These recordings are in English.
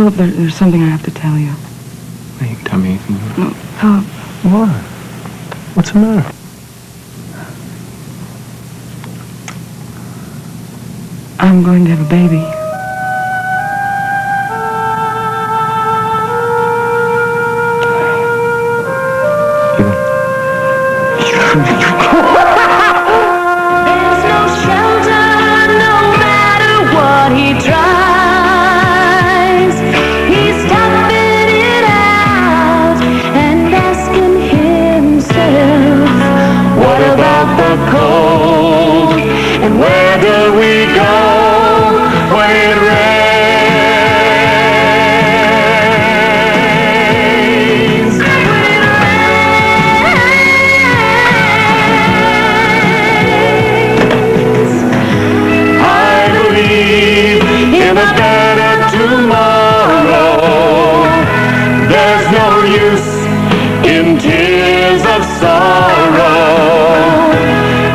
Philip, there's something I have to tell you. Well, you can tell me anything you want. No, Philip. What? What's the matter? I'm going to have a baby. There's no shelter, no matter what he tries. He's toughing it out and asking himself, what about the cold? And where do we go when it rains? When it rains. I believe in a better tomorrow. There's no use in tears of sorrow.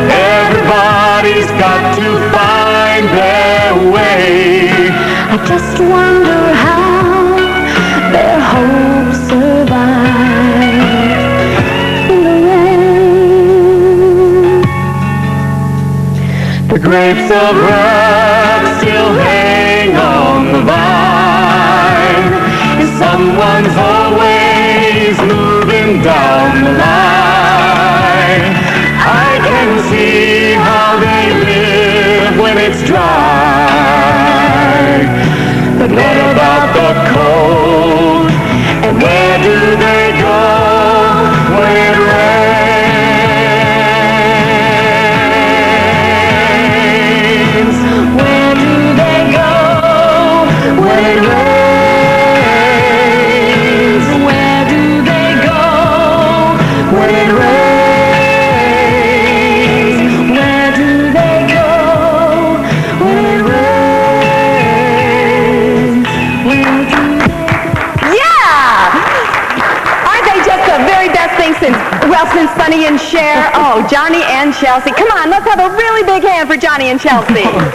Everybody's got to find their way. I just wonder how their hopes survive in the rain. The grapes of wrath still hang on the vine, and someone's always moving down the line. I can see how they live when it's dry. But what about the cold? And where do they go when it rains? Where do they go when it rains? Where do they go when it rains? Where do they go when it rains? Where do they go? Yeah! Aren't they just the very best thing since Sonny and Cher? Oh, Johnny and Chelsea. Come on, let's have a really big hand for Johnny and Chelsea. Yeah.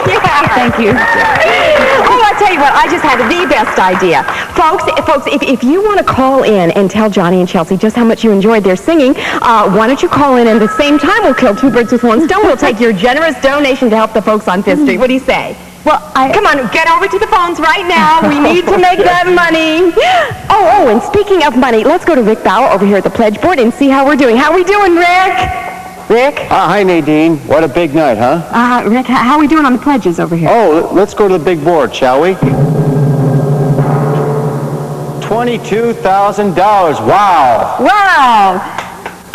Thank you. Oh, I tell you what, I just had the best idea. Folks, if you want to call in and tell Johnny and Chelsea just how much you enjoyed their singing, why don't you call in and at the same time we'll kill two birds with one stone. We'll take your generous donation to help the folks on Fifth Street. What do you say? Well, Come on, get over to the phones right now. We need to make that money. Oh, and speaking of money, let's go to Rick Bauer over here at the pledge board and see how we're doing. How we doing, Rick? Rick? Hi, Nadine. What a big night, huh? Rick, how are we doing on the pledges over here? Oh, let's go to the big board, shall we? $22,000. Wow. Wow.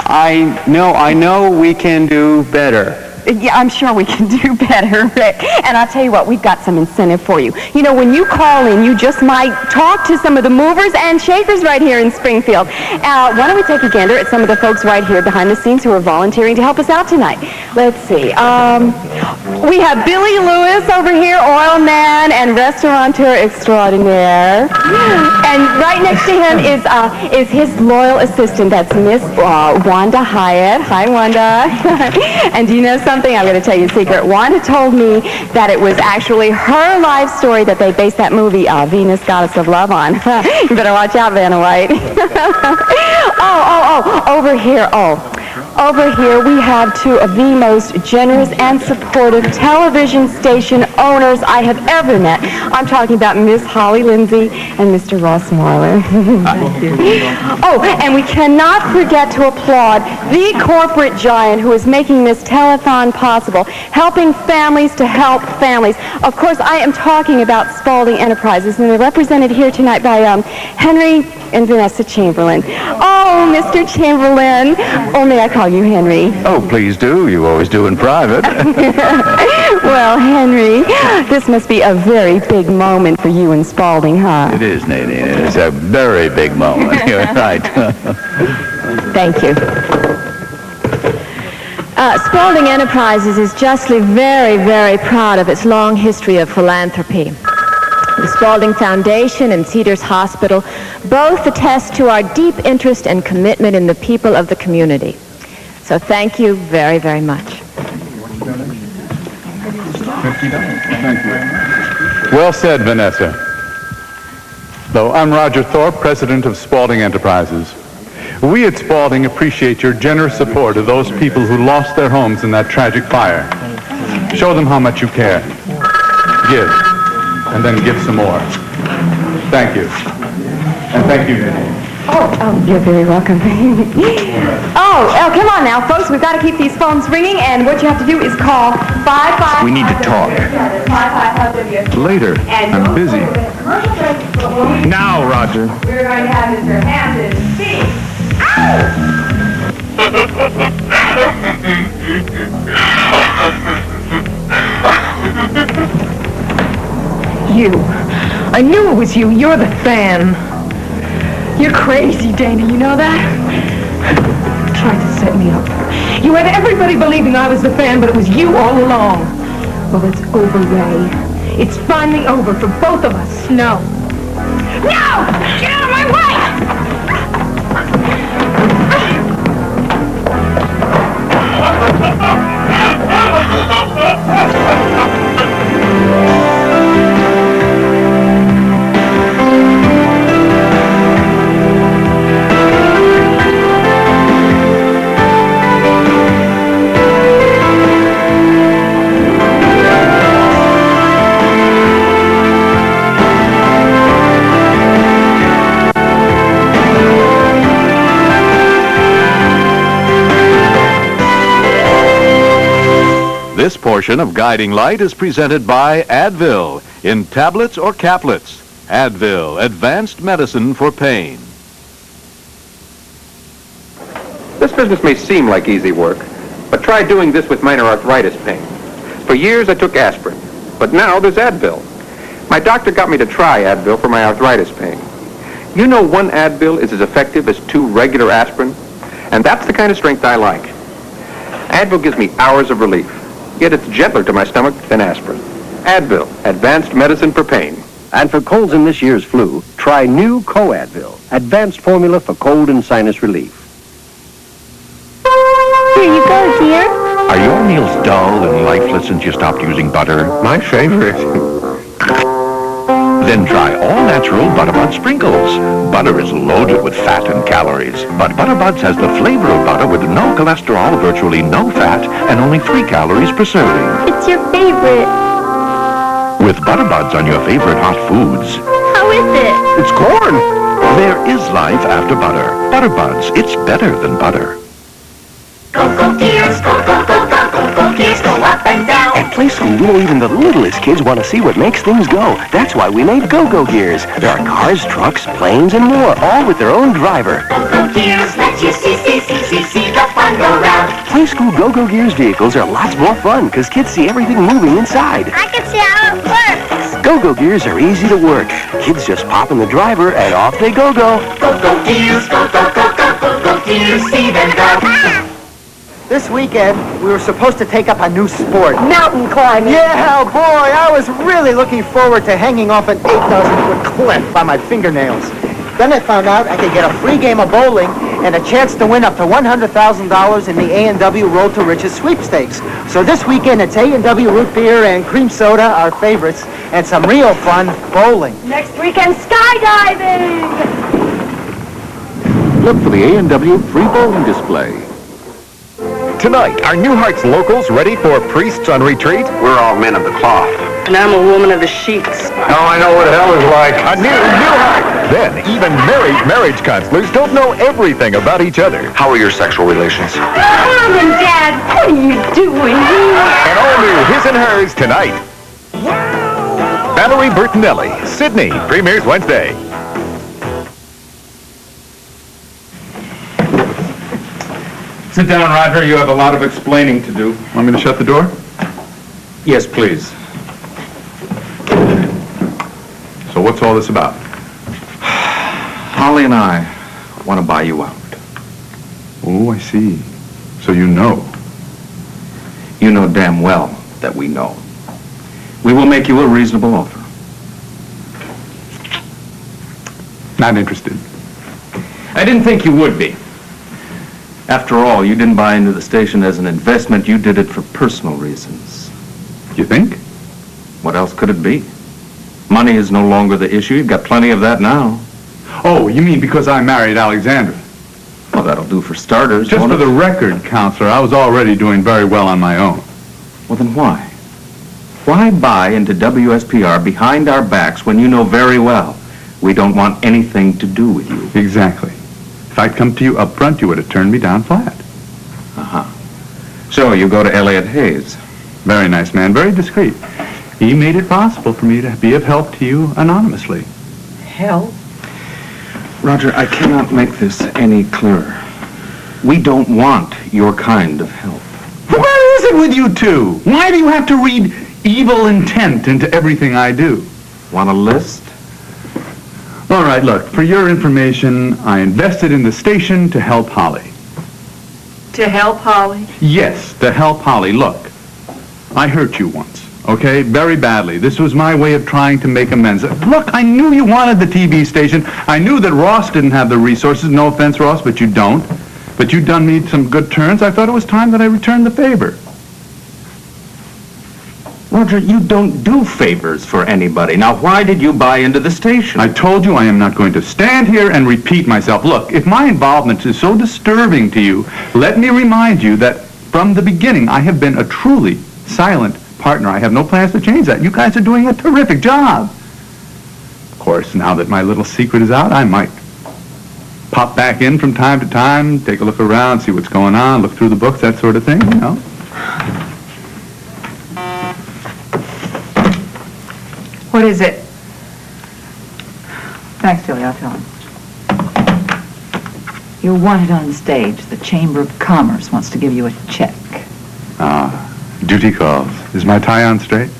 I know we can do better. Yeah, I'm sure we can do better, Rick. And I'll tell you what, we've got some incentive for you. You know, when you call in, you just might talk to some of the movers and shakers right here in Springfield. Why don't we take a gander at some of the folks right here behind the scenes who are volunteering to help us out tonight. Let's see. We have Billy Lewis over here, oil man and restaurateur extraordinaire. And right next to him is his loyal assistant. That's Miss Wanda Hyatt. Hi, Wanda. And do you know something? I'm going to tell you a secret. Wanda told me that it was actually her life story that they based that movie, Venus, Goddess of Love, on. You better watch out, Vanna White. Over here we have two of the most generous and supportive television station owners I have ever met. I'm talking about Miss Holly Lindsay and Mr. Ross Marler. Oh, and we cannot forget to applaud the corporate giant who is making this telethon possible, helping families to help families. Of course, I am talking about Spalding Enterprises, and they're represented here tonight by Henry and Vanessa Chamberlain. Oh, Mr. Chamberlain. Or may I call you Henry? Oh, please do. You always do in private. Well, Henry, this must be a very big moment for you in Spalding, huh? It is, Nadine. It is a very big moment. You're right. Thank you. Spalding Enterprises is justly very, very proud of its long history of philanthropy. The Spalding Foundation and Cedars Hospital both attest to our deep interest and commitment in the people of the community. So thank you very, very much. Well said, Vanessa. Hello, I'm Roger Thorpe, president of Spalding Enterprises. We at Spalding appreciate your generous support of those people who lost their homes in that tragic fire. Show them how much you care. Give, and then give some more. Thank you. And thank you, Nadine. Oh, you're very welcome. oh, come on now, folks. We've got to keep these phones ringing, and what you have to do is call 55... We need to talk. Later. I'm busy. Now, Roger. We're going to have Mr. Hampton speak. You. I knew it was you. You're the fan. You're crazy, Dana. You know that? Tried to set me up. You had everybody believing I was the fan, but it was you all along. Well, it's over, Ray. It's finally over for both of us. No. No! Get out of my way! This portion of Guiding Light is presented by Advil in tablets or caplets. Advil, advanced medicine for pain. This business may seem like easy work, but try doing this with minor arthritis pain. For years I took aspirin, but now there's Advil. My doctor got me to try Advil for my arthritis pain. You know, one Advil is as effective as 2 regular aspirin, and that's the kind of strength I like. Advil gives me hours of relief. Yet it's gentler to my stomach than aspirin. Advil, advanced medicine for pain. And for colds in this year's flu, try new Co-Advil, advanced formula for cold and sinus relief. Here you go, dear. Are your meals dull and lifeless since you stopped using butter? My favorite. Then try all-natural Butterbud sprinkles. Butter is loaded with fat and calories, but Butterbuds has the flavor of butter with no cholesterol, virtually no fat, and only 3 calories per serving. It's your favorite. With Butterbuds on your favorite hot foods. How is it? It's corn. There is life after butter. Butterbuds, it's better than butter. Go gears, go gears, go up and down. At Play School, we know even the littlest kids want to see what makes things go. That's why we made Go-Go Gears. There are cars, trucks, planes, and more, all with their own driver. Go Gears, let you see the fun go round. Play School Go-Go Gears vehicles are lots more fun because kids see everything moving inside. I can see how it works. Go-Go Gears are easy to work. Kids just pop in the driver and off they go-go. Go Gears, go Gears, see them go. This weekend, we were supposed to take up a new sport. Mountain climbing. Yeah, boy, I was really looking forward to hanging off an 8,000-foot cliff by my fingernails. Then I found out I could get a free game of bowling and a chance to win up to $100,000 in the A&W Road to Riches sweepstakes. So this weekend, it's A&W root beer and cream soda, our favorites, and some real fun bowling. Next weekend, skydiving. Look for the A&W free bowling display. Tonight, are New Hearts locals ready for Priests on Retreat? We're all men of the cloth. And I'm a woman of the sheets. Now I know what hell is like. A new Heart. Then, even married marriage counselors don't know everything about each other. How are your sexual relations? Mom and Dad, what are you doing? And all new His and Hers tonight. Valerie Bertinelli, Sydney, premieres Wednesday. Sit down, Roger. You have a lot of explaining to do. Want me to shut the door? Yes, please. So what's all this about? Holly and I want to buy you out. Oh, I see. So you know. You know damn well that we know. We will make you a reasonable offer. Not interested. I didn't think you would be. After all, you didn't buy into the station as an investment. You did it for personal reasons. You think? What else could it be? Money is no longer the issue. You've got plenty of that now. Oh, you mean because I married Alexandra? Well, that'll do for starters. Just for the record, Counselor, I was already doing very well on my own. Well, then why? Why buy into WSPR behind our backs when you know very well we don't want anything to do with you? Exactly. If I'd come to you up front, you would have turned me down flat. So you go to Elliot Hayes. Very nice man, very discreet. He made it possible for me to be of help to you anonymously. Help? Roger, I cannot make this any clearer. We don't want your kind of help. What is it with you two? Why do you have to read evil intent into everything I do? Want a list? All right, look, for your information, I invested in the station to help Holly. To help Holly? Yes, to help Holly. Look, I hurt you once, okay? Very badly. This was my way of trying to make amends. Look, I knew you wanted the TV station. I knew that Ross didn't have the resources. No offense, Ross, but you don't. But you've done me some good turns. I thought it was time that I returned the favor. Roger, you don't do favors for anybody. Now, why did you buy into the station? I told you I am not going to stand here and repeat myself. Look, if my involvement is so disturbing to you, let me remind you that from the beginning, I have been a truly silent partner. I have no plans to change that. You guys are doing a terrific job. Of course, now that my little secret is out, I might pop back in from time to time, take a look around, see what's going on, look through the books, that sort of thing, you know. What is it? Thanks, Tilly, I'll tell him. You're wanted on the stage. The Chamber of Commerce wants to give you a check. Duty calls. Is my tie on straight?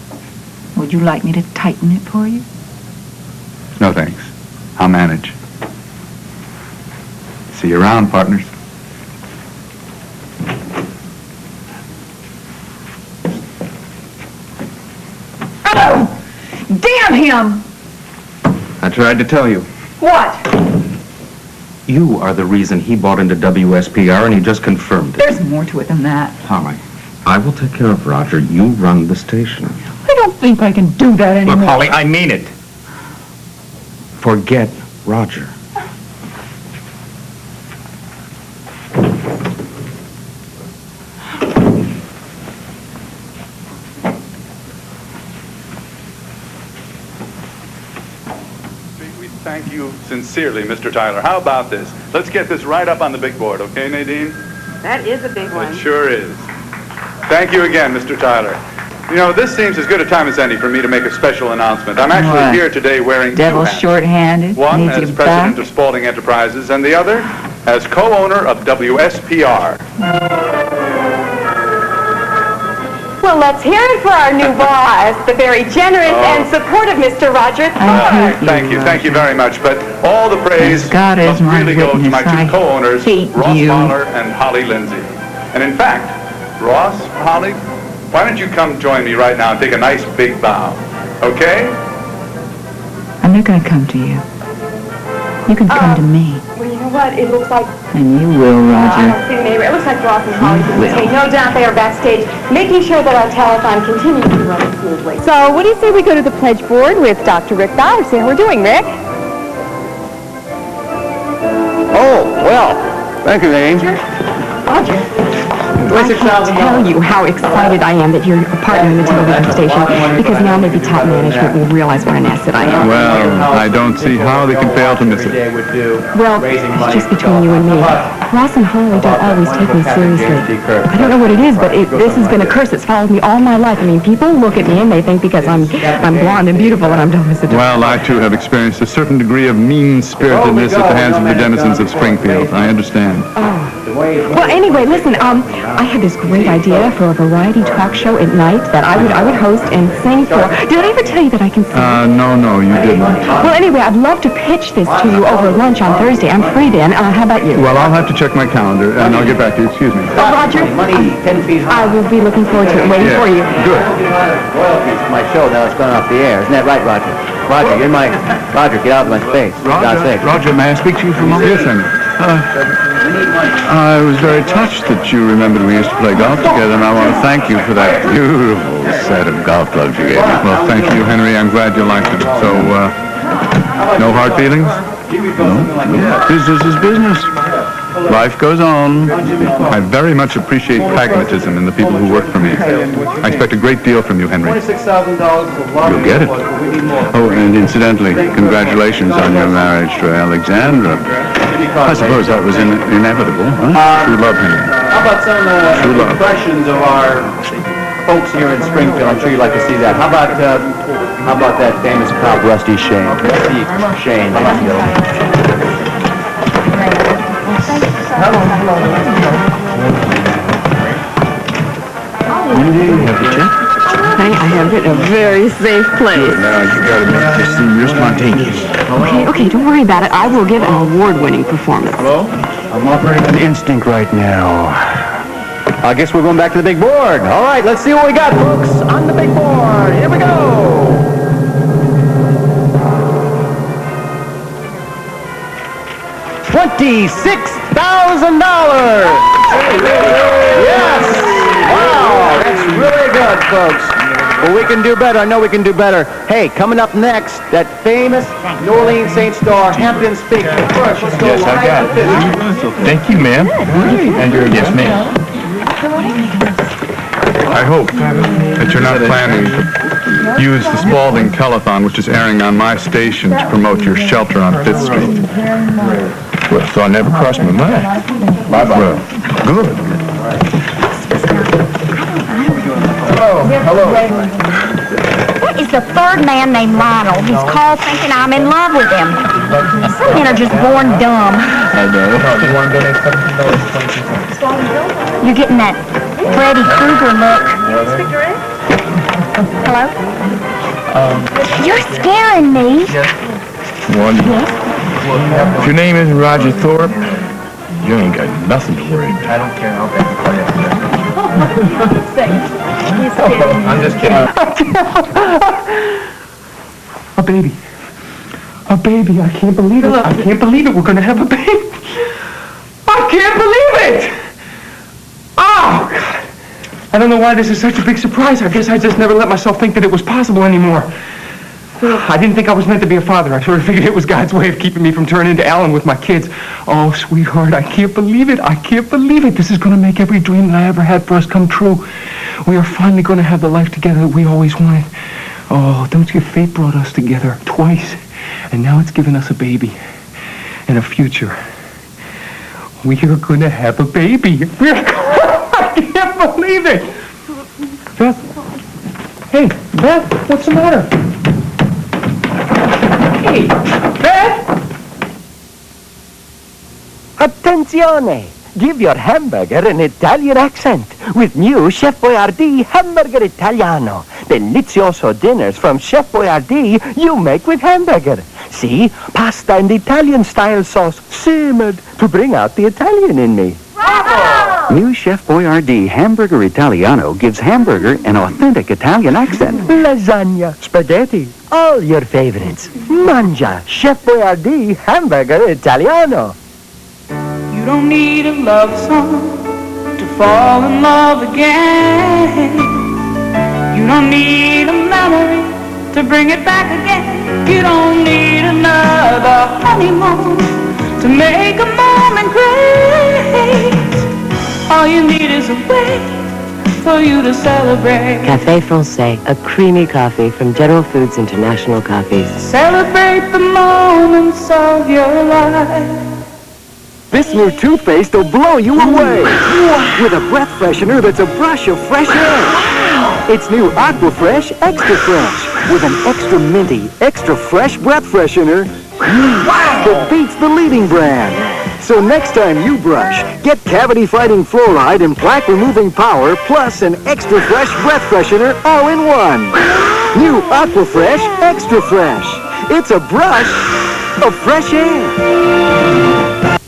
Would you like me to tighten it for you? No, thanks. I'll manage. See you around, partners. Oh! Damn him! I tried to tell you. What? You are the reason he bought into WSPR, and he just confirmed it. There's more to it than that. Holly, I will take care of Roger. You run the station. I don't think I can do that anymore. Look, Holly, I mean it. Forget Roger. Thank you sincerely, Mr. Tyler. How about this? Let's get this right up on the big board, okay, Nadine? That is a big one. It sure is. Thank you again, Mr. Tyler. You know, this seems as good a time as any for me to make a special announcement. I'm actually here today wearing Devil two hats. short-handed. One Needs as you president back. of Spalding Enterprises, and the other as co-owner of WSPR. Well, let's hear it for our new boss, the very generous and supportive Mr. Roger Clark. Thank you very much. But all the praise God is must my really go to witness, my two I co-owners, hate Ross you. Mahler and Holly Lindsay. And in fact, Ross, Holly, why don't you come join me right now and take a nice big bow, okay? I'm not going to come to you. You can come to me. Well, you know what? It looks like... And you will, I Roger. don't see the neighbor. It looks like Ross and Holly You will. take no doubt they are backstage, making sure that our telethon continues to run smoothly. So, what do you say we go to the pledge board with Dr. Rick Bauer? See how we're doing, Rick? Oh, well, thank you, Nadine. Roger. I can't tell you how excited I am that you're a partner in the television station, because now maybe top management will realize what an asset I am. Well, I don't see how they can fail to miss it. Well, it's just between you and me. Ross and Holly don't always take me seriously. I don't know what it is, but this has been a curse that's followed me all my life. I mean, people look at me and they think because I'm blonde and beautiful and I'm dumb as a dog. Well, I too have experienced a certain degree of mean-spiritedness at the hands of the denizens of Springfield. I understand. Well, anyway, listen, I had this great idea for a variety talk show at night that I would host and sing for. Did I ever tell you that I can sing? No, you didn't. Well, anyway, I'd love to pitch this to you over lunch on Thursday. I'm free then. How about you? Well, I'll have to check my calendar, and I'll get back to you. Excuse me. Roger, 10 feet high. I will be looking forward to it, waiting for you. Good. Royalties for my show, now it's gone off the air. Isn't that right, Roger? Roger, you're my... Roger, get out of my face. For God's sake. Roger, may I speak to you for a moment? Yes, Henry. I was very touched that you remembered we used to play golf together, and I want to thank you for that beautiful set of golf clubs you gave me. Well, thank you, Henry. I'm glad you liked it. So, no hard feelings? No. Business is business. Life goes on. I very much appreciate pragmatism in the people who work for me. I expect a great deal from you, Henry. You'll get it. Oh, and incidentally, congratulations on your marriage to Alexandra. I suppose that was inevitable, huh? True love, Henry. How about some impressions of our folks here in Springfield? I'm sure you'd like to see that. How about that famous cop, Rusty Shane? Rusty Shane. Wendy, have you checked? I have it in a very safe place. Now, you gotta make this seem real spontaneous. Okay, don't worry about it. I will give an award-winning performance. Hello? I'm operating on instinct right now. I guess we're going back to the big board. All right, let's see what we got, folks, on the big board. Here we go. $26,000. Yes. Wow, that's really good, folks. Well, we can do better. I know we can do better. Hey, coming up next, that famous New Orleans Saint Star Hampton speech. First, let's go Yes, I got it. Thank you, ma'am. And you're yes, ma'am. I hope that you're not planning to use the Spalding Telethon, which is airing on my station, to promote your shelter on 5th Street. Well, so I never crossed my mind. Bye-bye. Well, good. Hello. That is the third man named Lionel. He's called thinking I'm in love with him. Some men are just born dumb. I know. You're getting that Freddy Krueger look. Hello? You're scaring me. Wonderful. If your name isn't Roger Thorpe, you ain't got nothing to worry about. I don't care. I'm just kidding. A baby. A baby. I can't believe it. I can't believe it. We're going to have a baby. I can't believe it. Oh, God. I don't know why this is such a big surprise. I guess I just never let myself think that it was possible anymore. I didn't think I was meant to be a father. I sort of figured it was God's way of keeping me from turning into Alan with my kids. Oh, sweetheart, I can't believe it. I can't believe it. This is going to make every dream that I ever had for us come true. We are finally going to have the life together that we always wanted. Oh, don't you, fate brought us together twice, and now it's given us a baby and a future. We are going to have a baby. I can't believe it. Beth. Hey, Beth, what's the matter? Hey, Beth! Attenzione! Give your hamburger an Italian accent with new Chef Boyardee Hamburger Italiano. Delizioso dinners from Chef Boyardee you make with hamburger. See, pasta and Italian-style sauce simmered to bring out the Italian in me. Bravo! New Chef Boyardee Hamburger Italiano gives hamburger an authentic Italian accent. Lasagna, spaghetti, all your favorites. Mangia Chef Boyardee Hamburger Italiano. You don't need a love song to fall in love again. You don't need a memory to bring it back again. You don't need another honeymoon to make a moment great. All you need is a way for you to celebrate. Café Francais, a creamy coffee from General Foods International Coffees. Celebrate the moments of your life. This new toothpaste will blow you away with a breath freshener that's a brush of fresh air. It's new Aqua Fresh Extra Fresh with an extra minty, extra fresh breath freshener that beats the leading brand. So next time you brush, get cavity-fighting fluoride and plaque-removing power plus an extra fresh breath freshener all in one. New Aqua Fresh Extra Fresh. It's a brush of fresh air.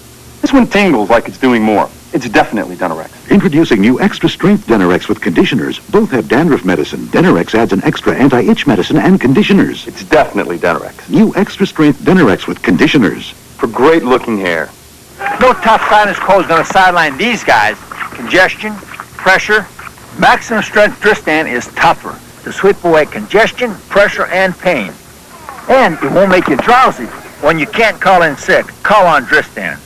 This one tingles like it's doing more. It's definitely Denorex. Introducing new Extra Strength Denorex with conditioners. Both have dandruff medicine. Denorex adds an extra anti-itch medicine and conditioners. It's definitely Denorex. New Extra Strength Denorex with conditioners. For great-looking hair. No tough sinus cold is going to sideline these guys. Congestion, pressure, maximum strength Dristan is tougher to sweep away congestion, pressure, and pain. And it won't make you drowsy. When you can't call in sick, call on Dristan.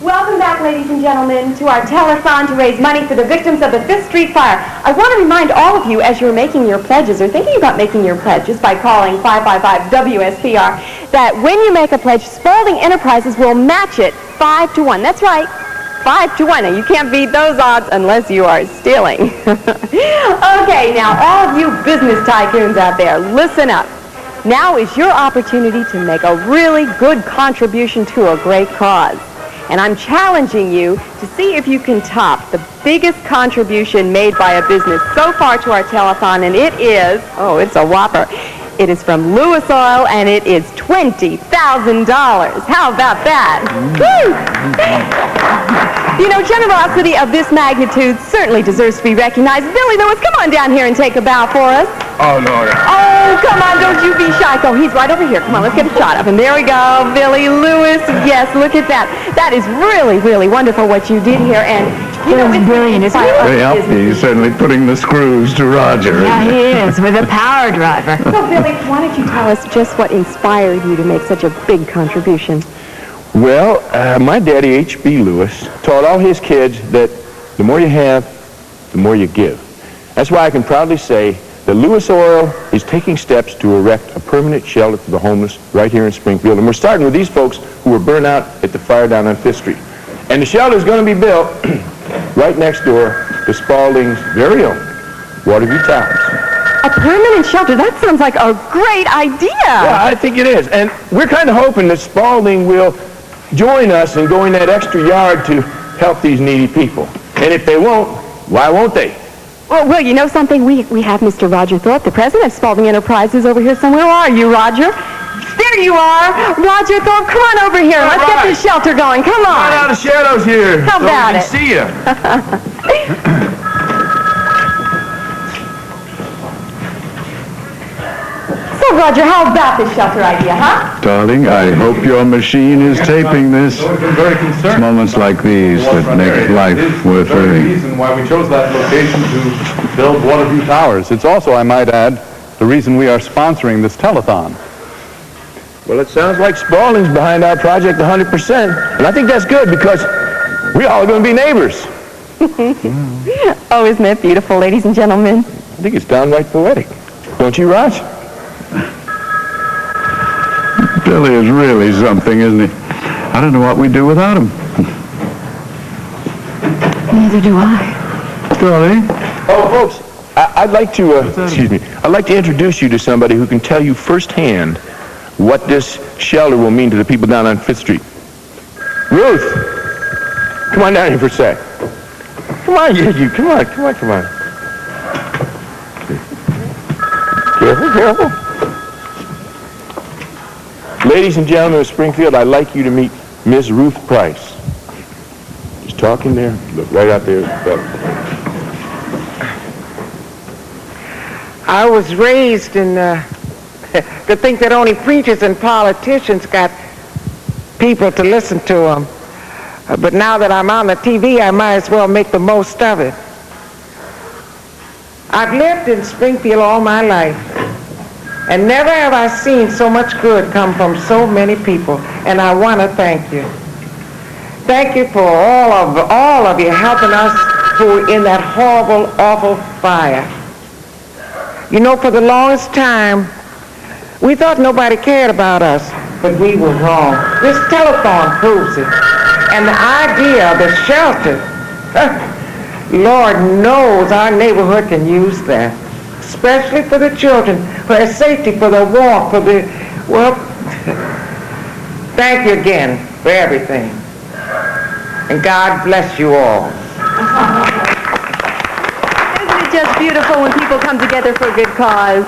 Welcome back, ladies and gentlemen, to our telethon to raise money for the victims of the 5th Street Fire. I want to remind all of you, as you're making your pledges or thinking about making your pledge just by calling 555-WSPR, that when you make a pledge, Spalding Enterprises will match it 5-1. That's right, 5-1. Now, you can't beat those odds unless you are stealing. Okay, now, all of you business tycoons out there, listen up. Now is your opportunity to make a really good contribution to a great cause. And I'm challenging you to see if you can top the biggest contribution made by a business so far to our telethon, and it is, oh, it's a whopper. It is from Lewis Oil, and it is $20,000. How about that? Woo! You know, generosity of this magnitude certainly deserves to be recognized. Billy Lewis, come on down here and take a bow for us. Oh, no. Oh, come on, don't you be shy. Go, he's right over here. Come on, let's get a shot of him. There we go, Billy Lewis. Yes, look at that. That is really, really wonderful what you did here, and you know, it's brilliant, isn't it? Very healthy. He's certainly putting the screws to Roger. Yeah, he is, with a power driver. So, Billy, why don't you tell us just what inspired you to make such a big contribution? Well, my daddy, H.B. Lewis, taught all his kids that the more you have, the more you give. That's why I can proudly say that Lewis Oil is taking steps to erect a permanent shelter for the homeless right here in Springfield. And we're starting with these folks who were burned out at the fire down on 5th Street. And the shelter is going to be built right next door to Spalding's very own Waterview Towers. A permanent shelter? That sounds like a great idea. Yeah, I think it is. And we're kind of hoping that Spalding will join us in going that extra yard to help these needy people. And if they won't, why won't they? Well, you know something? We have Mr. Roger Thorpe, the president of Spalding Enterprises, over here somewhere. Where are you, Roger? There you are. Roger Thorpe, come on over here. Let's get this shelter going. Come on. Right out of the shadows here. How about it? So we can see you. So, Roger, how about this shelter idea, huh? Darling, I hope your machine is taping this. Very concerned. Moments like these that make life worth The living. reason why we chose that location to build Waterview Towers. It's also, I might add, the reason we are sponsoring this telethon. Well, it sounds like Spalding's behind our project 100%. And I think that's good because we all are going to be neighbors. Oh, isn't that beautiful, ladies and gentlemen? I think it's downright poetic. Don't you, Raj? Billy is really something, isn't he? I don't know what we'd do without him. Neither do I. Darling? Oh, folks, I'd like to, I'd like to introduce you to somebody who can tell you firsthand what this shelter will mean to the people down on 5th Street. Ruth, come on down here for a sec. Come on, you, come on. Careful. Ladies and gentlemen of Springfield, I'd like you to meet Miss Ruth Price. Just talking there. Look right out there. I was raised in to think that only preachers and politicians got people to listen to them. But now that I'm on the TV, I might as well make the most of it. I've lived in Springfield all my life, and never have I seen so much good come from so many people, and I want to thank you. Thank you for all of you helping us who were in that horrible, awful fire. You know, for the longest time, we thought nobody cared about us, but we were wrong. This telethon proves it. And the idea of the shelter, Lord knows our neighborhood can use that, especially for the children, for their safety, for the warmth, for the, well, thank you again for everything. And God bless you all. Isn't it just beautiful when people come together for a good cause?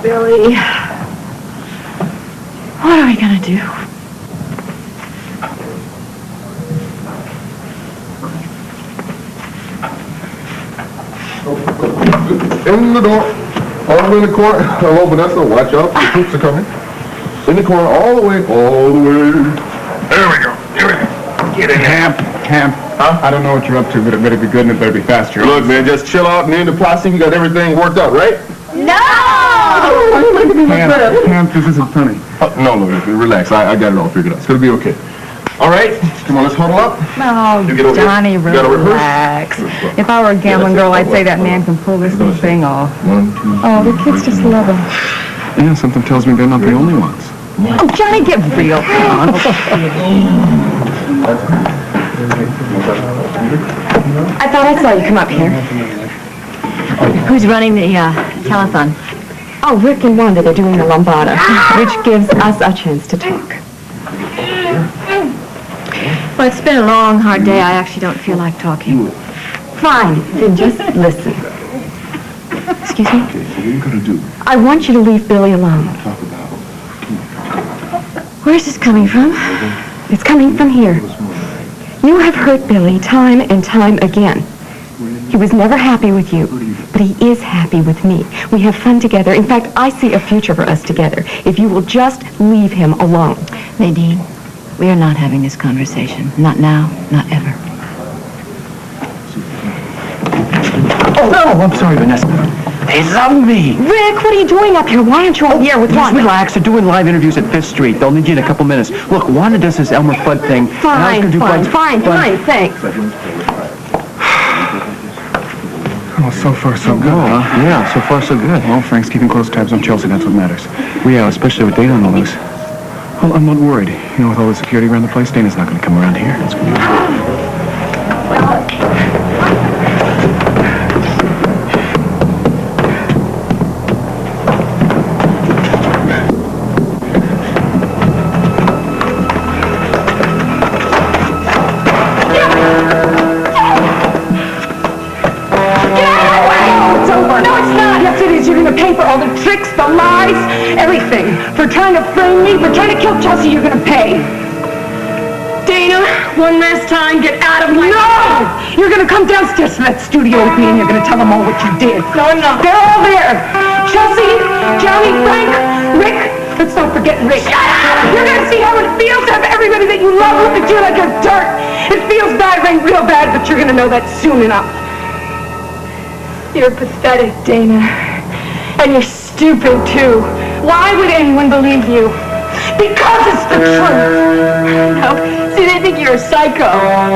Billy. What are we gonna do? In the door. All the way in the corner. Hello, Vanessa. Watch out. The troops are coming. In the corner, all the way. There we go. Here we go. Get in there. Hamp. Huh? I don't know what you're up to, but it better be good and it better be faster. Look, man, just chill out and in the plastic. You got everything worked out, right? No! Hamp, this isn't funny. No, relax. I got it all figured out. It's going to be okay. All right. Come on, let's huddle up. Oh, You get over here. Johnny, You gotta relax. If I were a gambling girl, I'd say that man can pull this whole thing off. 1, 2, 3. Oh, the kids just love him. Yeah, something tells me they're not the only ones. Oh, Johnny, get real. Come on. I thought I saw you come up here. Who's running the telethon? Oh, Rick and Wanda, they're doing the lambada, which gives us a chance to talk. Well, it's been a long, hard day. I actually don't feel like talking. Fine, then just listen. Excuse me? Okay, so what are you going to do? I want you to leave Billy alone. Talk about Where's this coming from? It's coming from here. You have hurt Billy time and time again. He was never happy with you, but he is happy with me. We have fun together. In fact, I see a future for us together. If you will just leave him alone. Nadine, we are not having this conversation. Not now, not ever. Oh, I'm sorry, Vanessa. They love me. Rick, what are you doing up here? Why aren't you over here with Just Wanda? relax. They're doing live interviews at 5th Street. They'll need you in a couple minutes. Look, Wanda does this Elmer Fudd thing. Fine, thanks. Oh, so far so good, huh? Yeah, so far so good. Well, Frank's keeping close tabs on Chelsea. That's what matters. Yeah, especially with Dana on the loose. Well, I'm not worried. You know, with all the security around the place, Dana's not going to come around here. It's going to be... Everything. For trying to frame me, for trying to kill Chelsea, you're gonna pay. Dana, one last time, get out of my... No! You're gonna come downstairs to that studio with me and you're gonna tell them all what you did. No, I'm not. They're all there. Chelsea, Johnny, Frank, Rick. Let's not forget Rick. Shut up! You're gonna see how it feels to have everybody that you love look at you like a dirt. It feels bad, Frank, real bad, but you're gonna know that soon enough. You're pathetic, Dana. And you're stupid, too. Why would anyone believe you? Because it's the truth. No, see, they think you're a psycho.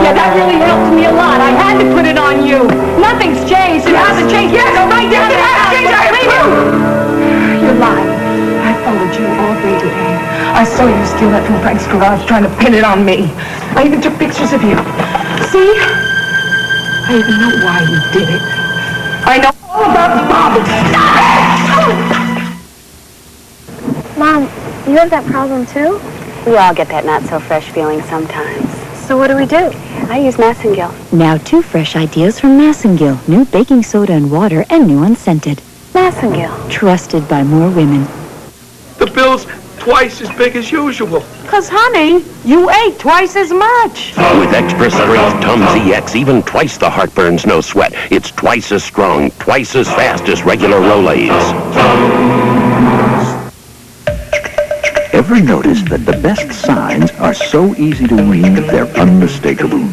Yeah, that really helped me a lot. I had to put it on you. Nothing's changed. It hasn't changed. Yes, right there. It has changed. I believe you. You're lying. I followed you all day today. I saw you steal that from Frank's garage, trying to pin it on me. I even took pictures of you. See? I even know why you did it. I know all about Bobby. Stop it! Mom, you have that problem too? We all get that not-so-fresh feeling sometimes. So what do we do? I use Massengill. Now 2 fresh ideas from Massengill. New baking soda and water and new unscented. Massengill. Trusted by more women. The bill's twice as big as usual. 'Cause, honey, you ate twice as much. With extra strength Tums EX, even twice the heartburn's no sweat. It's twice as strong, twice as fast as regular Rolaids. Ever notice that the best signs are so easy to read that they're unmistakable?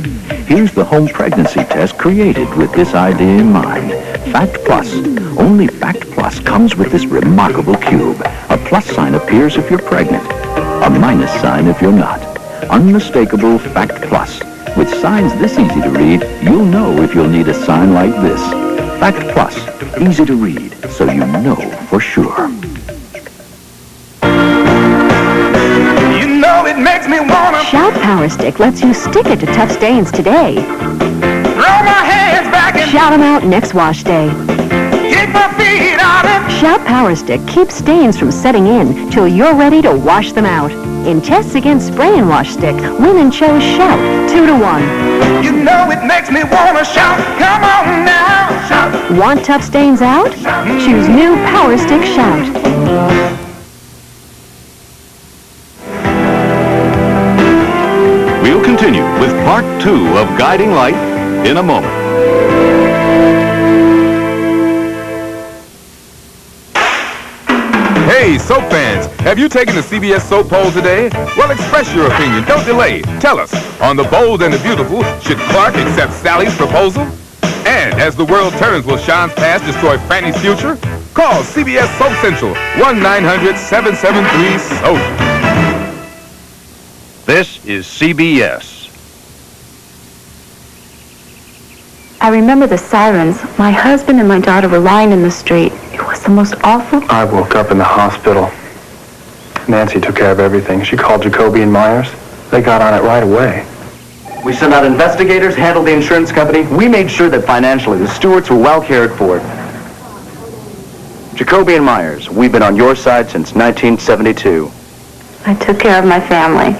Here's the home pregnancy test created with this idea in mind. Fact Plus. Only Fact Plus comes with this remarkable cube. A plus sign appears if you're pregnant. A minus sign if you're not. Unmistakable Fact Plus. With signs this easy to read, you'll know if you'll need a sign like this. Fact Plus. Easy to read, so you know for sure. It makes me wanna Shout Power Stick lets you stick it to tough stains today. throw my hands back and Shout them out next wash day. kick my feet out and Shout Power Stick keeps stains from setting in till you're ready to wash them out. In tests against spray and wash stick, women chose Shout 2-to-1. you know it makes me wanna shout. Come on now, shout. Want tough stains out? Choose new Power Stick Shout. We'll continue with part 2 of Guiding Light in a moment. Hey, soap fans, have you taken the CBS soap poll today? Well, express your opinion. Don't delay. Tell us, on The Bold and the Beautiful, should Clark accept Sally's proposal? And as the world turns, will Sean's past destroy Fanny's future? Call CBS Soap Central, 1-900-773-SOAP. This is CBS. I remember the sirens. My husband and my daughter were lying in the street. It was the most awful... I woke up in the hospital. Nancy took care of everything. She called Jacoby and Myers. They got on it right away. We sent out investigators, handled the insurance company. We made sure that financially the Stewarts were well cared for. Jacoby and Myers, we've been on your side since 1972. I took care of my family.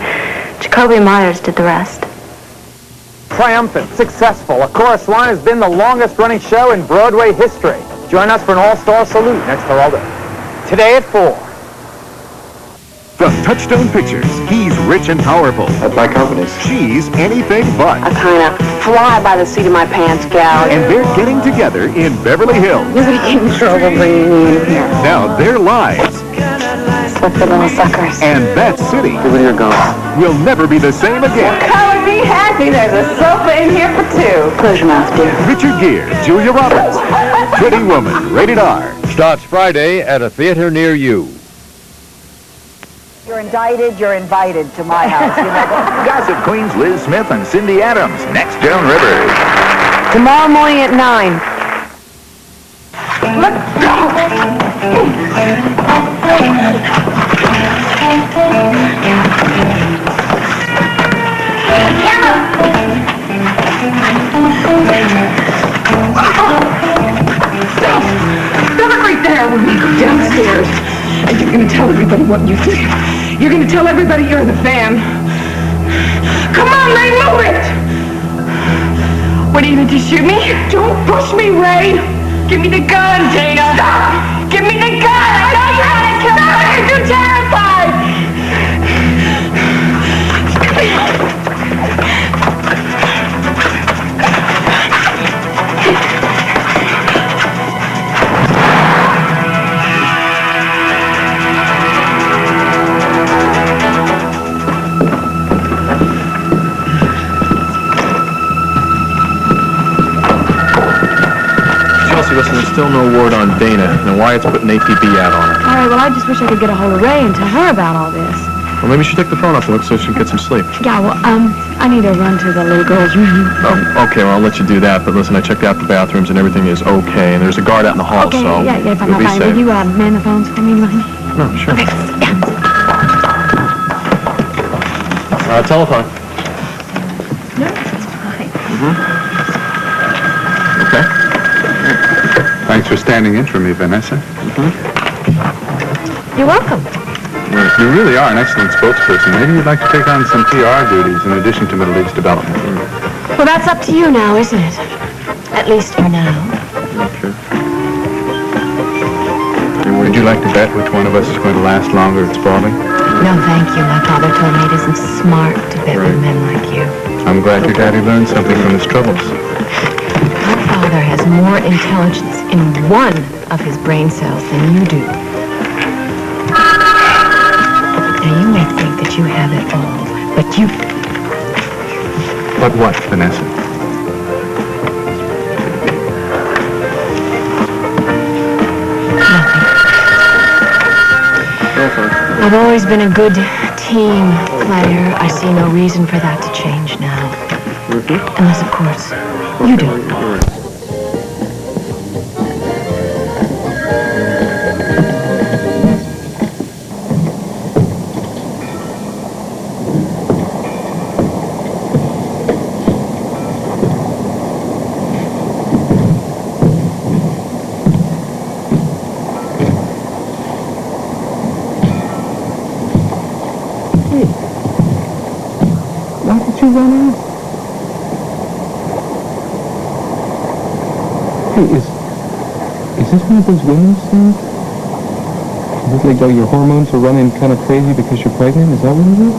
Jacoby Myers did the rest. Triumphant, successful, A Chorus Line has been the longest-running show in Broadway history. Join us for an all-star salute next Geraldo. Today at 4. From Touchstone Pictures, he's rich and powerful. At my company. She's anything but. I kind of fly by the seat of my pants, gal. And they're getting together in Beverly Hills. You're going to get in trouble bringing me in here. Now their lives. Slip the little suckers. And that city. Give it your go. Will never be the same again. Color me happy. There's a sofa in here for 2. Close your mouth, dear. Richard Gere, Julia Roberts. Pretty Woman, rated R. Starts Friday at a theater near you. You're indicted, you're invited to my house. You know that? Gossip Queens Liz Smith and Cindy Adams. Next, Joan Rivers. Tomorrow morning at 9. Let's go! Stop it right there when we go downstairs. And you're going to tell everybody what you did. You're going to tell everybody you're the fan. Come on, Ray, move it! What are you going to do, shoot me? Don't push me, Ray! Give me the gun, Dana! Stop! Give me the gun! I know you want to kill me! You're too terrified! Listen, there's still no word on Dana, and Wyatt's putting APB out on her. All right, well, I just wish I could get a hold of Ray and tell her about all this. Well, maybe you should take the phone off and look so she can get some sleep. Yeah, well, I need to run to the little girl's room. Oh, okay, well, I'll let you do that, but listen, I checked out the bathrooms and everything is okay, and there's a guard out in the hall, Okay, so yeah, if I'm you'll not be fine. safe. Will you man the phones for me, Lonnie? No, sure. Okay, yeah. Telethon. No, it's fine. Okay. Thanks for standing in for me, Vanessa. You're welcome. You really are an excellent spokesperson. Maybe you'd like to take on some PR duties in addition to Middle East development. Well, that's up to you now, isn't it? At least for now. Okay. Would you like to bet which one of us is going to last longer at Spalding? No, thank you. My father told me it isn't smart to bet with men like you. I'm glad your daddy learned something from his troubles. My father has more intelligence in one of his brain cells than you do. Now, you may think that you have it all, but you... But what, Vanessa? I've always been a good team player. I see no reason for that to change now. Unless, of course, you do. Why did you run out? Hey, Is this one of those women's things? Is this like your hormones are running kind of crazy because you're pregnant? Is that what it is?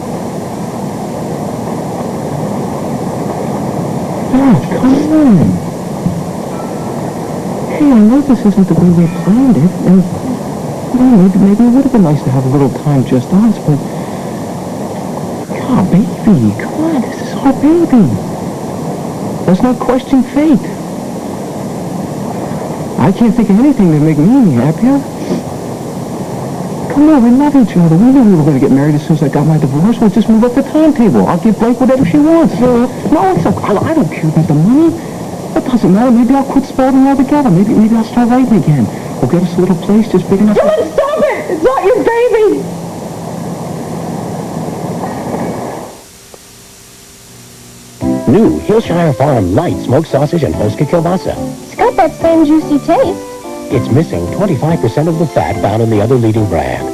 Oh, come on. Hey, I know this isn't the way we planned it, and maybe it would have been nice to have a little time just us, but... God, baby, come on, this is our baby. Let's not question fate. I can't think of anything to make me any happier. Come on, we love each other. We knew we were going to get married as soon as I got my divorce. We'll just move up the timetable. I'll give Blake whatever she wants. No, it's okay. I don't care about the money. It doesn't matter. Maybe I'll quit Spalding altogether. Maybe I'll start writing again. We'll get us a little place just big enough. John, stop it! It's not your baby! New Hillshire Farm Light Smoked Sausage and Polska Kielbasa. It's got that same juicy taste. It's missing 25% of the fat found in the other leading brand.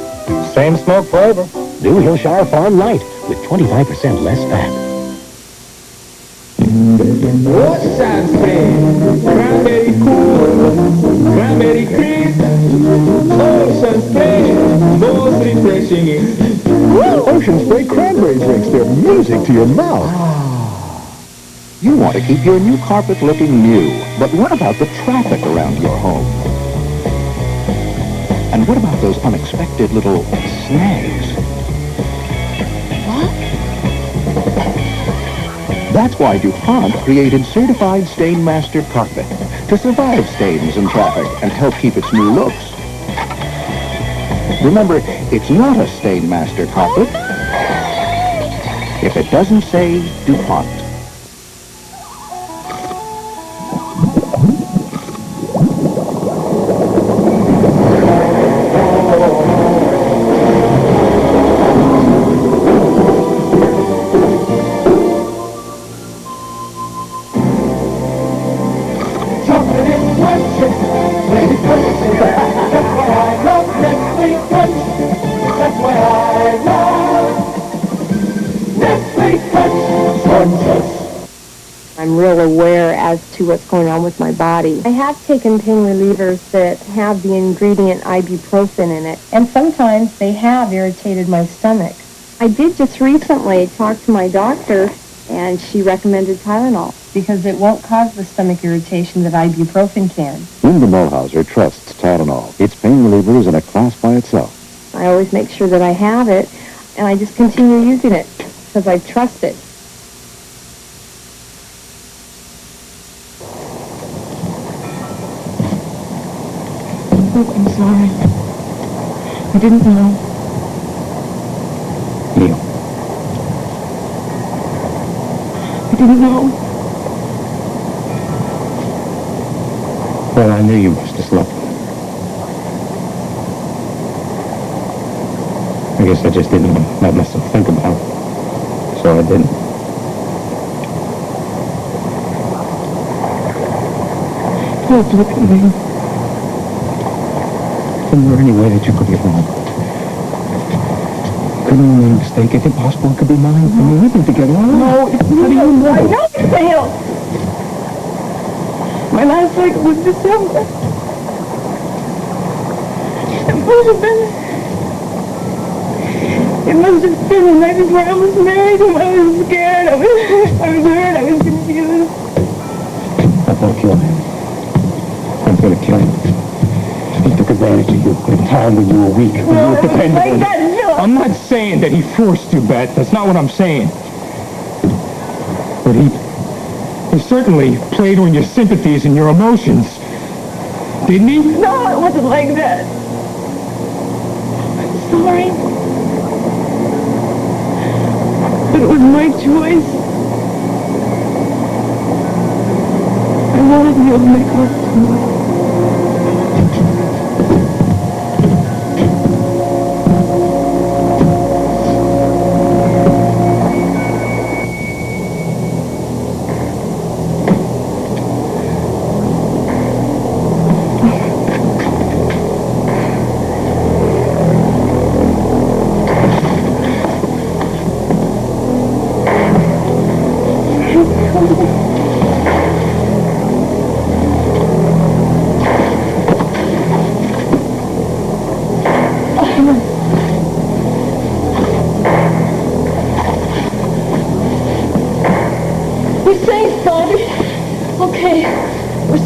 Same smoke flavor. New Hillshire Farm Light with 25% less fat. Ocean spray, cranberry cool, cranberry crisp. Ocean spray, most refreshing. Ocean Spray cranberry drinks, they're music to your mouth. You want to keep your new carpet looking new, but what about the traffic around your home? And what about those unexpected little snags? That's why DuPont created Certified Stain Master Carpet to survive stains and traffic and help keep its new looks. Remember, it's not a Stain Master carpet if it doesn't say DuPont. I'm real aware as to what's going on with my body. I have taken pain relievers that have the ingredient ibuprofen in it, and sometimes they have irritated my stomach. I did just recently talk to my doctor, and she recommended Tylenol because it won't cause the stomach irritation that ibuprofen can. Linda Mulhauser trusts Tylenol. Its pain reliever is in a class by itself. I always make sure that I have it, and I just continue using it because I trust it. Look, I'm sorry. I didn't know. Neil. I didn't know. Well, I knew you must have slept. I guess I just didn't let myself think about it. So I didn't. Don't look at me. Isn't there any way that you could be wrong? Couldn't you make a mistake? Is it possible it could be mine? I mean, we've been together all right. No, it's How do you know? I know you failed. My last cycle was December. It must have been... It must have been the night before I was married when I was scared. I was hurt. I was confused. I'm gonna kill him. I'm gonna kill him. He took advantage of you at a time when you were weak, when you were dependent. I'm not saying that he forced you, Beth. That's not what I'm saying. But he certainly played on your sympathies and your emotions. Didn't he? No, it wasn't like that. I'm sorry. But it was my choice. I wanted you to make love to me.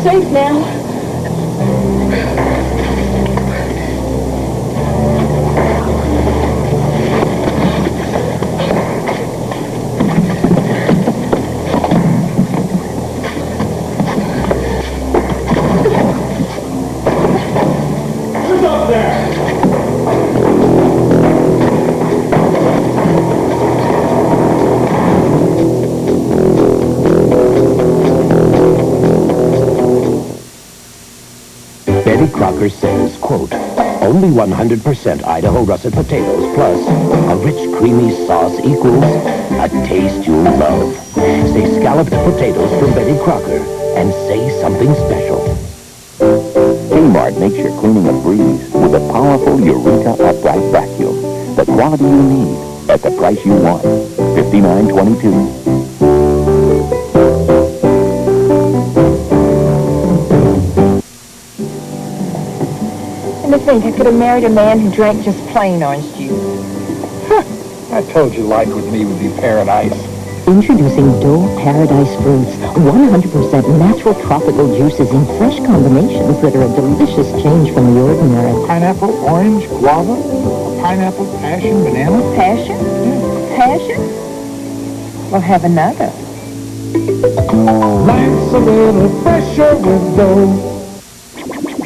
safe now. Who's up there? Betty Crocker says, quote, only 100% Idaho russet potatoes plus a rich creamy sauce equals a taste you'll love. Say scalloped potatoes from Betty Crocker and say something special. Kmart makes your cleaning a breeze with a powerful Eureka upright vacuum. The quality you need at the price you want. $59.22. And to think I could have married a man who drank just plain orange juice. I told you life with me would be paradise. Introducing Dole Paradise Fruits, 100% natural tropical juices in fresh combinations that are a delicious change from the ordinary. Pineapple, orange, guava, pineapple, passion, banana. Passion? Passion? We'll have another. Life's a little fresher with Dole.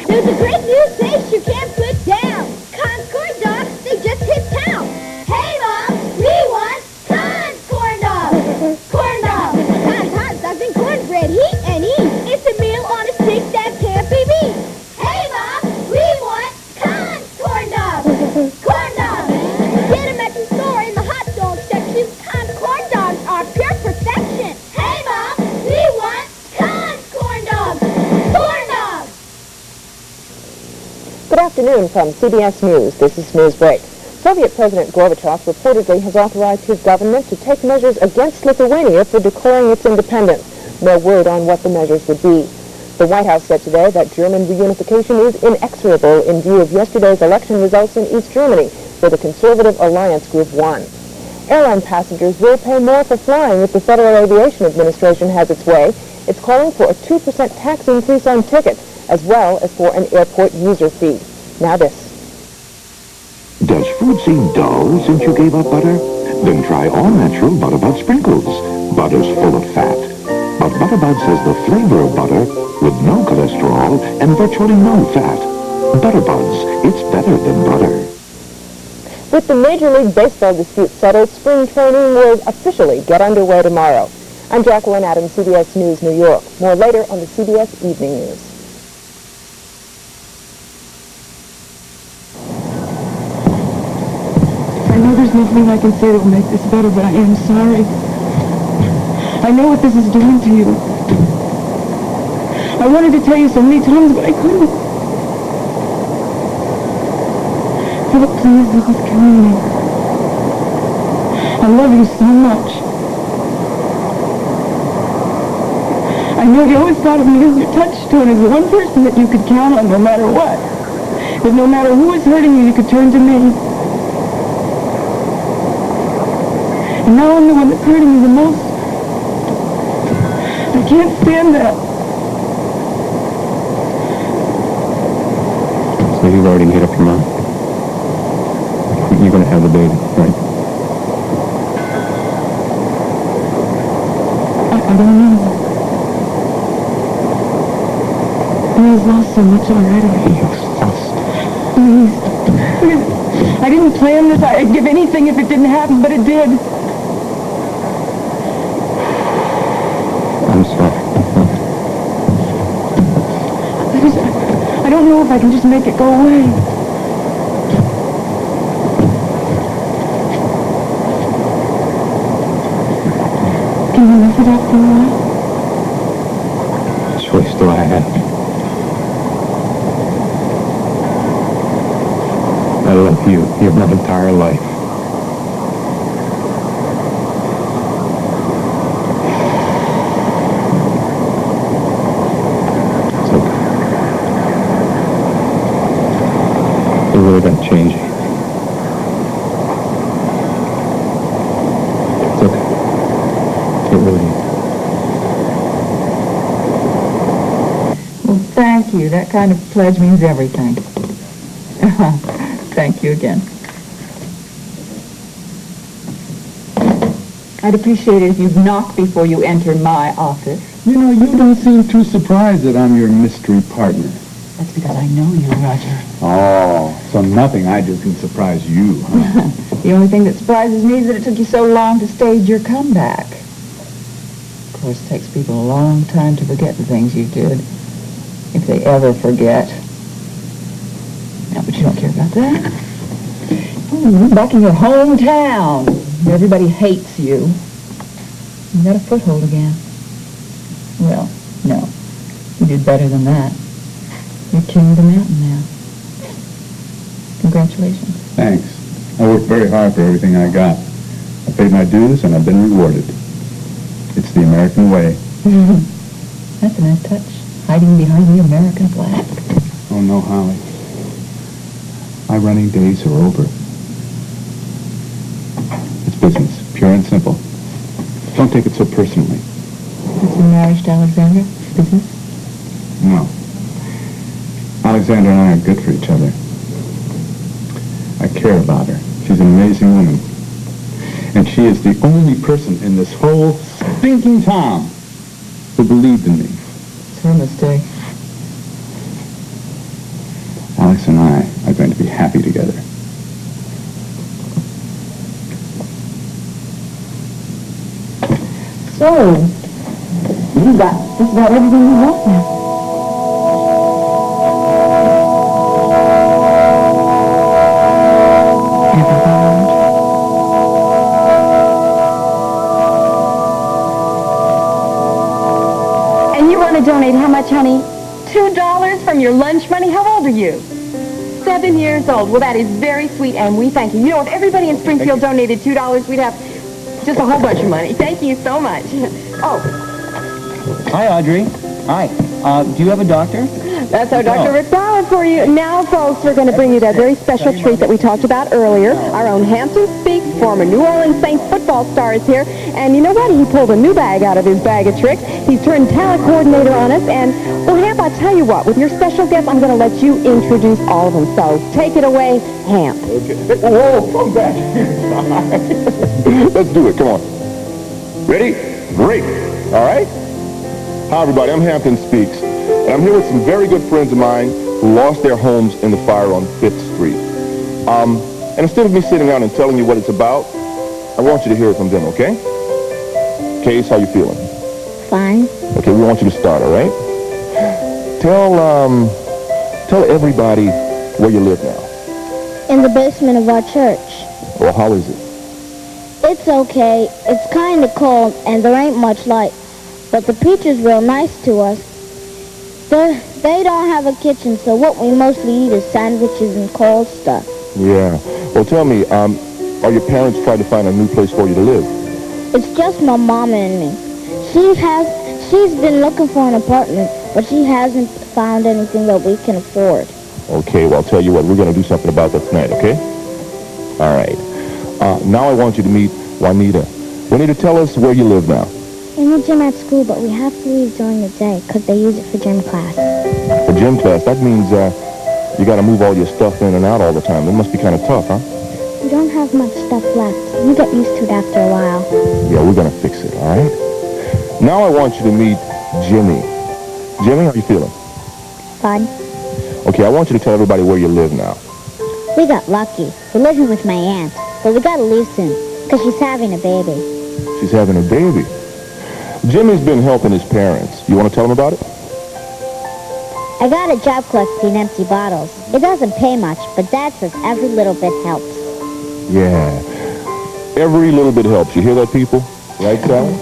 There's a great new taste you can't put down. Concord dogs, they just hit town. Hey, Mom, we want Cons corn dogs. Corn dogs. Cons hot dogs and cornbread, heat and eat. It's a meal on a stick that can't be beat. Hey, Mom, we want Cons corn dogs. Corn dogs. Get them at the store in the hot dog section. Cons corn dogs are pure perfection. Hey, Mom, we want Cons corn dogs. Corn dogs. Good afternoon from CBS News. This is Newsbreak. Soviet President Gorbachev reportedly has authorized his government to take measures against Lithuania for declaring its independence. No word on what the measures would be. The White House said today that German reunification is inexorable in view of yesterday's election results in East Germany, where the conservative alliance group won. Airline passengers will pay more for flying if the Federal Aviation Administration has its way. It's calling for a 2% tax increase on tickets, as well as for an airport user fee. Now this. Does food seem dull since you gave up butter? Then try all-natural Butterbud sprinkles. Butter's full of fat. But Butterbud has the flavor of butter with no cholesterol and virtually no fat. Butterbuds, it's better than butter. With the Major League Baseball dispute settled, spring training will officially get underway tomorrow. I'm Jacqueline Adams, CBS News, New York. More later on the CBS Evening News. I know there's nothing I can say that will make this better, but I am sorry. I know what this is doing to you. I wanted to tell you so many times, but I couldn't. Philip, please, this is killing me. I love you so much. I know you always thought of me as your touchstone, as the one person that you could count on no matter what. That no matter who was hurting you, you could turn to me. And now I'm the one that's hurting you the most. I can't stand that. So you've already made up your mind. You're going to have the baby, right? I don't know. He's lost so much already. Please. I didn't plan this. I'd give anything if it didn't happen, but it did. I'm sorry. I don't know if I can just make it go away. Can you mess it up for a while? What choice do I have? I love you my entire life. It really doesn't change anything. It's okay. It really is. you. That kind of pledge means everything. Thank you again. I'd appreciate it if you'd knock before you enter my office. You know, you don't seem too surprised that I'm your mystery partner. That's because I know you, Roger. Oh, so nothing I do can surprise you, huh? The only thing that surprises me is that it took you so long to stage your comeback. Of course, it takes people a long time to forget the things you did, if they ever forget. No, but you don't care about that. You're back in your hometown, where everybody hates you. You got a foothold again. Well, no. You did better than that. You're king of the mountain now. Congratulations. Thanks. I worked very hard for everything I got. I paid my dues and I've been rewarded. It's the American way. That's a nice touch. Hiding behind the American flag. Oh, no, Holly. My running days are over. It's business, pure and simple. Don't take it so personally. It's your marriage to Alexandra? Business? No. Alexandra and I are good for each other. I care about her. She's an amazing woman. And she is the only person in this whole stinking town who believed in me. It's her mistake. Alex and I are going to be happy together. So, you got just about everything you want now. And you want to donate how much, honey? $2 from your lunch money? How old are you? 7 years old. Well, that is very sweet, and we thank you. You know, if everybody in Springfield donated $2, we'd have just a whole bunch of money. Thank you so much. Oh. Hi, Audrey. Hi. Do you have a doctor? That's our Dr. Rick Ballard for you. Now, folks, we're going to bring you that very special treat that we talked about earlier. Our own Hampton Speaks, former New Orleans Saints football star is here. And you know what? He pulled a new bag out of his bag of tricks. He's turned talent coordinator on us. And, well, Hamp, I'll tell you what. With your special guest, I'm going to let you introduce all of them. So take it away, Hamp. Okay. Whoa, come back. Let's do it. Come on. Ready? Great. All right? Hi, everybody. I'm Hampton Speaks. And I'm here with some very good friends of mine who lost their homes in the fire on 5th Street. And instead of me sitting down and telling you what it's about, I want you to hear it from them, okay? Case, how you feeling? Fine. Okay, we want you to start, all right? Tell everybody where you live now. In the basement of our church. Well, how is it? It's okay. It's kind of cold, and there ain't much light. But the preacher's real nice to us. They don't have a kitchen, so what we mostly eat is sandwiches and cold stuff. Yeah. Well, tell me, are your parents trying to find a new place for you to live? It's just my mama and me. She's been looking for an apartment, but she hasn't found anything that we can afford. Okay, well, I'll tell you what, we're going to do something about that tonight, okay? All right. Now I want you to meet Juanita. Juanita, tell us where you live now. In the gym at school, but we have to leave during the day because they use it for gym class. For gym class? That means you got to move all your stuff in and out all the time. It must be kind of tough, huh? We don't have much stuff left. You get used to it after a while. Yeah, we're going to fix it, all right? Now I want you to meet Jimmy. Jimmy, how you feeling? Fine. Okay, I want you to tell everybody where you live now. We got lucky. We're living with my aunt, but we got to leave soon because she's having a baby. She's having a baby. Jimmy's been helping his parents. You want to tell them about it? I got a job collecting empty bottles. It doesn't pay much, but Dad says every little bit helps. Yeah. Every little bit helps. You hear that, people? Right, Sally?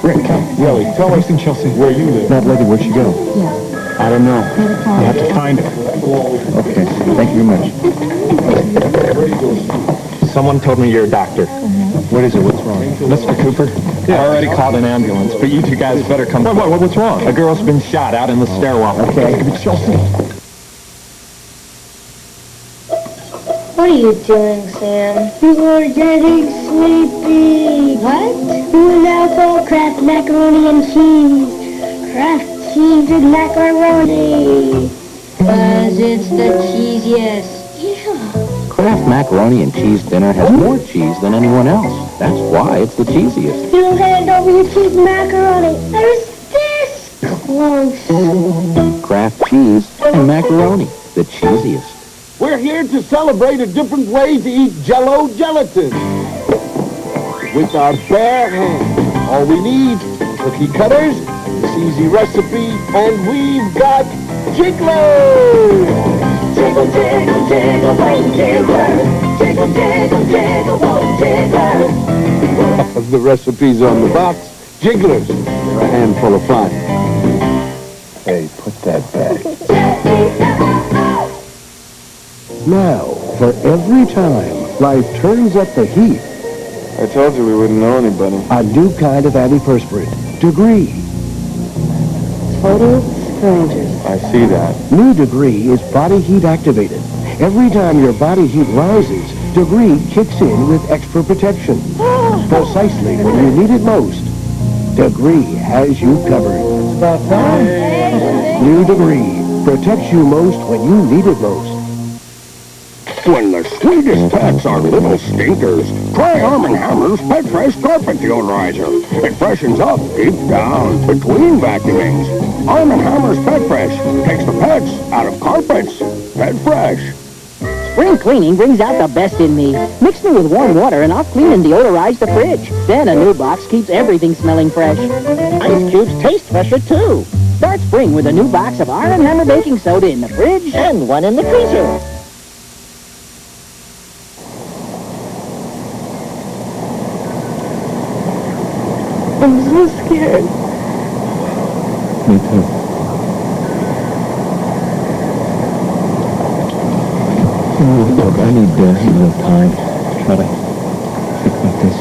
Rick, Nellie, tell us Chelsea where you live. That lady, where'd she go? Yeah. I don't know. I have to find her. Okay, thank you very much. Someone told me you're a doctor. What is it? What's wrong? Mr. Cooper, I already called an ambulance, but you two guys better come. What's wrong? A girl's been shot out in the stairwell. Okay. Chelsea. What are you doing, Sam? You're getting sleepy. What? Doing alcohol, Kraft macaroni and cheese. Kraft cheese. cheese and macaroni. 'Cause it's the cheesiest. Yeah. Kraft Macaroni and Cheese Dinner has more cheese than anyone else. That's why it's the cheesiest. You hand over your cheese and macaroni. There's this close. Kraft cheese and macaroni, the cheesiest. We're here to celebrate a different way to eat Jell-O gelatin. With our bare hands. All we need, cookie cutters, this easy recipe, and we've got jigglers! Jiggle, jiggle, jiggle, boom, jigglers. Jiggle, jiggle, jiggle, boom, jigglers. The recipe's on the box. Jigglers, they're a handful of fun. Hey, put that back. Now, for every time life turns up the heat, I told you we wouldn't know anybody. a new kind of antiperspirant, Degree. Total strangers. I see that. New Degree is body heat activated. Every time your body heat rises, Degree kicks in with extra protection. Precisely when you need it most, Degree has you covered. It's about time. New Degree protects you most when you need it most. When the sweetest pets are little stinkers, try Arm & Hammer's Pet Fresh Carpet Deodorizer. It freshens up deep down between vacuumings. Arm & Hammer's Pet Fresh takes the pets out of carpets. Pet Fresh. Spring cleaning brings out the best in me. Mix me with warm water and I'll clean and deodorize the fridge. Then a new box keeps everything smelling fresh. Ice cubes taste fresher too. Start spring with a new box of Arm & Hammer baking soda in the fridge and one in the freezer. I'm so scared. Me too. Look, I need a little time to try to think about this,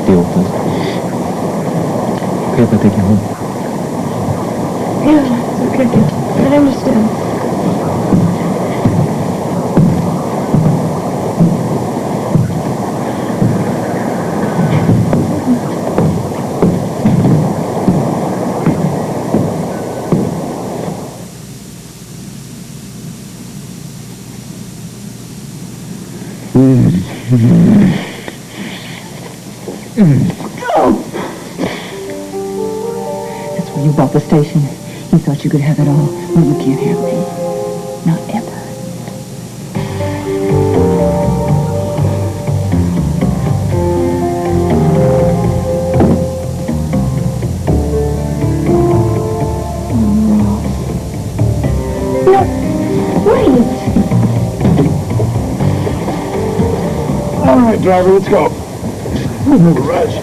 deal with this. Okay if I take you home? Yeah, it's okay. I understand. That's where you bought the station. You thought you could have it all. Well, you can't have me. Not ever. No, wait. All right, driver, let's go. No rush.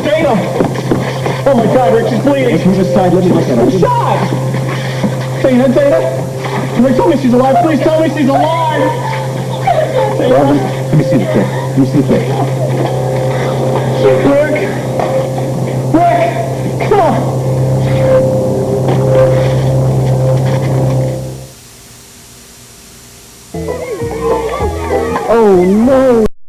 Dana! Oh my God, Rick, she's bleeding. Let's move aside. Let me look at her. Shot! Dana! Rick, tell me she's alive. Please tell me she's alive. Dana. Let me see the kid. Let me see the kid. Rick! Come on! Oh, no.